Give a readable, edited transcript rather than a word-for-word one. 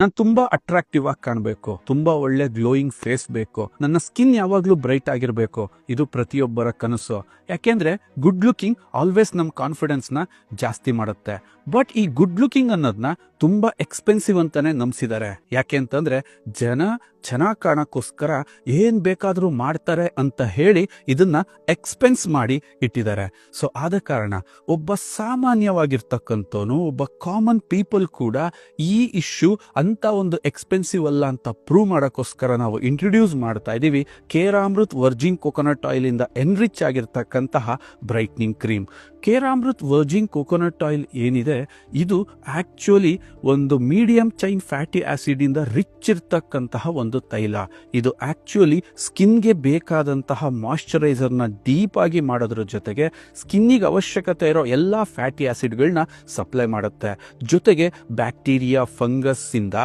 ನಾನು ತುಂಬಾ ಅಟ್ರಾಕ್ಟಿವ್ ಆಗಿ ಕಾಣಬೇಕು, ತುಂಬಾ ಒಳ್ಳೆ ಗ್ಲೋಯಿಂಗ್ ಫೇಸ್ ಬೇಕು, ನನ್ನ ಸ್ಕಿನ್ ಯಾವಾಗ್ಲೂ ಬ್ರೈಟ್ ಆಗಿರ್ಬೇಕು. ಇದು ಪ್ರತಿಯೊಬ್ಬರ ಕನಸು. ಯಾಕೆಂದ್ರೆ ಗುಡ್ ಲುಕಿಂಗ್ ಆಲ್ವೇಸ್ ನಮ್ ಕಾನ್ಫಿಡೆನ್ಸ್ ನ ಜಾಸ್ತಿ ಮಾಡುತ್ತೆ. ಬಟ್ ಈ ಗುಡ್ ಲುಕಿಂಗ್ ಅನ್ನೋದನ್ನ ತುಂಬಾ ಎಕ್ಸ್ಪೆನ್ಸಿವ್ ಅಂತಾನೆ ನಂಬಿಸಿದ್ದಾರೆ. ಯಾಕೆ ಅಂತಂದ್ರೆ ಜನ ಚೆನ್ನಾಗಿ ಕಾಣಕ್ಕೋಸ್ಕರ ಏನ್ ಬೇಕಾದ್ರೂ ಮಾಡ್ತಾರೆ ಅಂತ ಹೇಳಿ ಇದನ್ನ ಎಕ್ಸ್ಪೆನ್ಸ್ ಮಾಡಿ ಇಟ್ಟಿದ್ದಾರೆ. ಸೊ ಆದ ಕಾರಣ ಒಬ್ಬ ಸಾಮಾನ್ಯವಾಗಿರ್ತಕ್ಕಂಥವನು, ಒಬ್ಬ ಕಾಮನ್ ಪೀಪಲ್ ಕೂಡ ಈ ಇಶ್ಯೂ ಅಂತ ಒಂದು ಎಕ್ಸ್ಪೆನ್ಸಿವ್ ಅಲ್ಲ ಅಂತ ಪ್ರೂವ್ ಮಾಡೋಕ್ಕೋಸ್ಕರ ನಾವು ಇಂಟ್ರೊಡ್ಯೂಸ್ ಮಾಡ್ತಾ ಇದೀವಿ ಕೇರಾಮೃತ್ ವರ್ಜಿನ್ ಕೋಕೋನಟ್ ಆಯಿಲ್ ಇಂದ ಎನ್ರಿಚ್ ಆಗಿರ್ತಕ್ಕಂತಹ brightening cream. Keramrut virgin coconut oil ಏನಿದೆ, ಇದು ಆಕ್ಚುಲಿ ಒಂದು ಮೀಡಿಯಂ ಚೈನ್ ಫ್ಯಾಟಿ ಆಸಿಡ್ ಇಂದ ರಿಚ್ ಇರ್ತಕ್ಕಂತಹ ಒಂದು ತೈಲ. ಇದು ಆಕ್ಚುಲಿ ಸ್ಕಿನ್ಗೆ ಬೇಕಾದಂತಹ ಮಾಯಿಶ್ಚರೈಸರ್ ನ ಡೀಪ್ ಆಗಿ ಮಾಡೋದ್ರ ಜೊತೆಗೆ ಸ್ಕಿನ್ನಿಗೆ ಅವಶ್ಯಕತೆ ಇರೋ ಎಲ್ಲಾ ಫ್ಯಾಟಿ ಆಸಿಡ್ಗಳನ್ನ ಸಪ್ಲೈ ಮಾಡುತ್ತೆ. ಜೊತೆಗೆ ಬ್ಯಾಕ್ಟೀರಿಯಾ, ಫಂಗಸ್ ಇಂದ